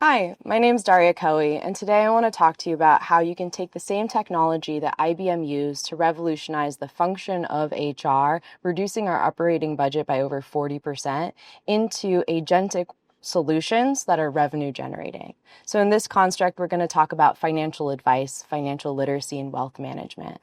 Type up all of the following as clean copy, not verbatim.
Hi, my name is Daria Khoyi, and today I want to talk to you about how you can take the same technology that IBM used to revolutionize the function of HR, reducing our operating budget by over 40%, into agentic solutions that are revenue generating. So in this construct, we're going to talk about financial advice, financial literacy, and wealth management.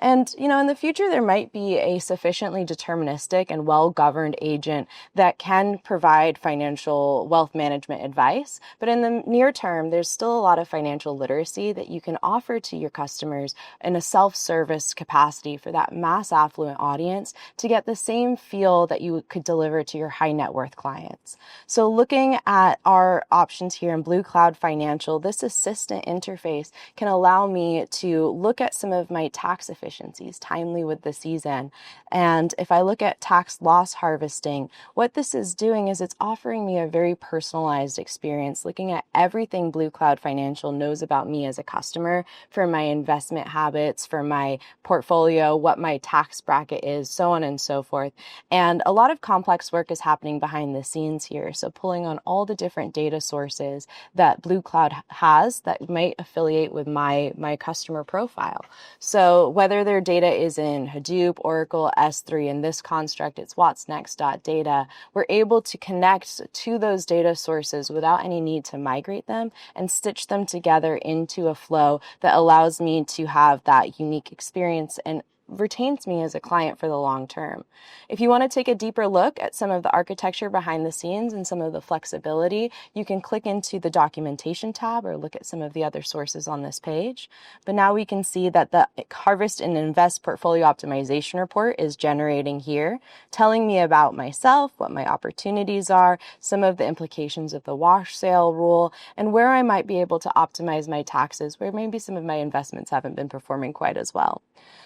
And, in the future, there might be a sufficiently deterministic and well-governed agent that can provide financial wealth management advice. But in the near term, there's still a lot of financial literacy that you can offer to your customers in a self-service capacity for that mass affluent audience to get the same feel that you could deliver to your high net worth clients. So looking at our options here in Blue Cloud Financial, this assistant interface can allow me to look at some of my tax efficiencies, timely with the season. And if I look at tax loss harvesting, what this is doing is it's offering me a very personalized experience, looking at everything Blue Cloud Financial knows about me as a customer, for my investment habits, for my portfolio, what my tax bracket is, so on and so forth. And a lot of complex work is happening behind the scenes here. So pulling on all the different data sources that Blue Cloud has that might affiliate with my customer profile. So whether their data is in Hadoop, Oracle, S3, in this construct, it's watsnext.data, we're able to connect to those data sources without any need to migrate them and stitch them together into a flow that allows me to have that unique experience and retains me as a client for the long term. If you want to take a deeper look at some of the architecture behind the scenes and some of the flexibility, you can click into the documentation tab or look at some of the other sources on this page. But now we can see that the Harvest and Invest Portfolio Optimization Report is generating here, telling me about myself, what my opportunities are, some of the implications of the wash sale rule, and where I might be able to optimize my taxes, where maybe some of my investments haven't been performing quite as well.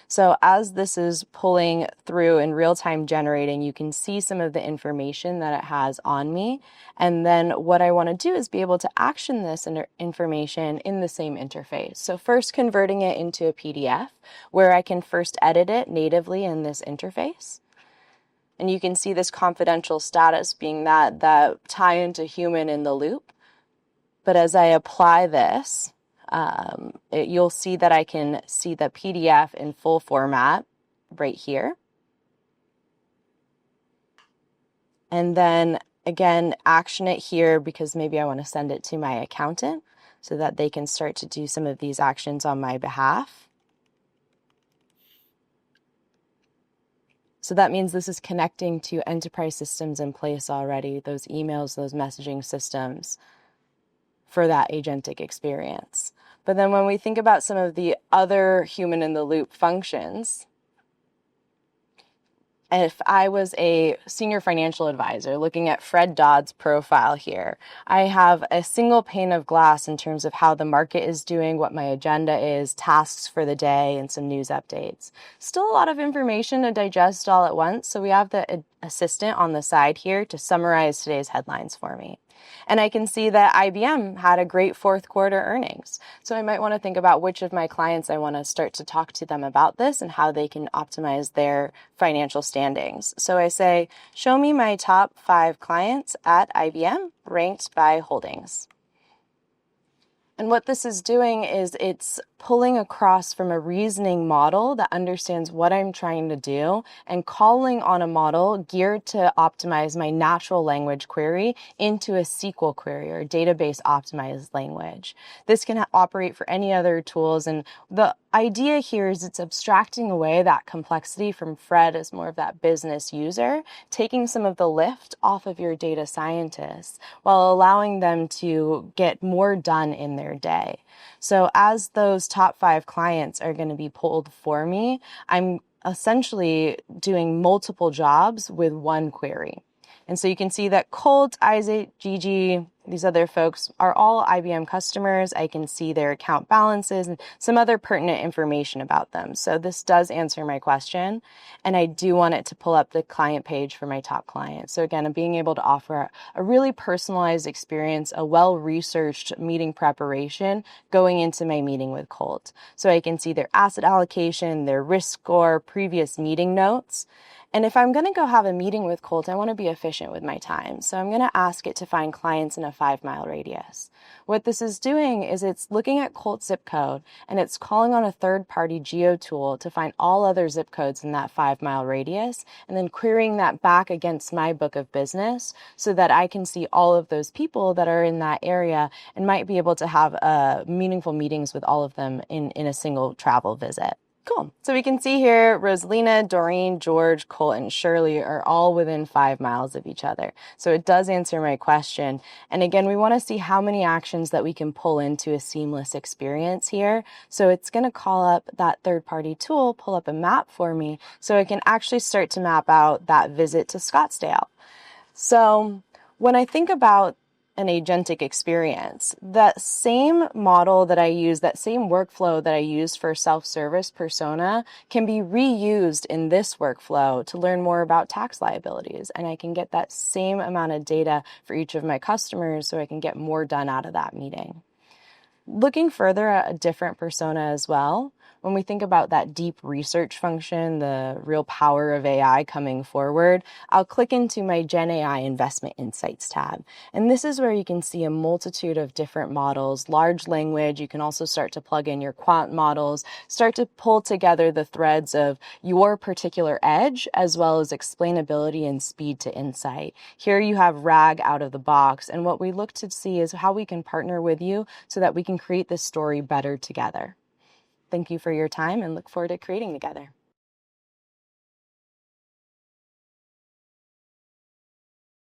So as this is pulling through in real time generating, you can see some of the information that it has on me. And then what I want to do is be able to action this information in the same interface. So first converting it into a PDF where I can first edit it natively in this interface. And you can see this confidential status being that tie into human in the loop. But as I apply this, you'll see that I can see the PDF in full format right here. And then again, action it here because maybe I want to send it to my accountant so that they can start to do some of these actions on my behalf. So that means this is connecting to enterprise systems in place already, those emails, those messaging systems for that agentic experience. But then when we think about some of the other human in the loop functions, if I was a senior financial advisor looking at Fred Dodd's profile here, I have a single pane of glass in terms of how the market is doing, what my agenda is, tasks for the day, and some news updates. Still a lot of information to digest all at once, so we have the assistant on the side here to summarize today's headlines for me. And I can see that IBM had a great fourth quarter earnings. So I might want to think about which of my clients I want to start to talk to them about this and how they can optimize their financial standings. So I say, show me my top 5 clients at IBM ranked by holdings. And what this is doing is it's pulling across from a reasoning model that understands what I'm trying to do and calling on a model geared to optimize my natural language query into a SQL query or database optimized language. This can operate for any other tools. And the idea here is it's abstracting away that complexity from Fred as more of that business user, taking some of the lift off of your data scientists while allowing them to get more done in their day. So as those top 5 clients are going to be pulled for me, I'm essentially doing multiple jobs with one query. And so you can see that Colt, Isaac, Gigi, these other folks are all IBM customers. I can see their account balances and some other pertinent information about them. So this does answer my question. And I do want it to pull up the client page for my top client. So again, I'm being able to offer a really personalized experience, a well-researched meeting preparation going into my meeting with Colt. So I can see their asset allocation, their risk score, previous meeting notes. And if I'm going to go have a meeting with Colt, I want to be efficient with my time. So I'm going to ask it to find clients in a 5-mile radius. What this is doing is it's looking at Colt's zip code and it's calling on a third-party geo tool to find all other zip codes in that 5-mile radius and then querying that back against my book of business so that I can see all of those people that are in that area and might be able to have meaningful meetings with all of them in a single travel visit. Cool. So we can see here, Rosalina, Doreen, George, Colt, and Shirley are all within 5 miles of each other. So it does answer my question. And again, we want to see how many actions that we can pull into a seamless experience here. So it's going to call up that third-party tool, pull up a map for me, so it can actually start to map out that visit to Scottsdale. So when I think about an agentic experience, that same model that I use, that same workflow that I use for self-service persona can be reused in this workflow to learn more about tax liabilities. And I can get that same amount of data for each of my customers so I can get more done out of that meeting. Looking further at a different persona as well, when we think about that deep research function, the real power of AI coming forward, I'll click into my Gen AI Investment Insights tab. And this is where you can see a multitude of different models, large language. You can also start to plug in your quant models, start to pull together the threads of your particular edge, as well as explainability and speed to insight. Here you have RAG out of the box. And what we look to see is how we can partner with you so that we can create this story better together. Thank you for your time and look forward to creating together.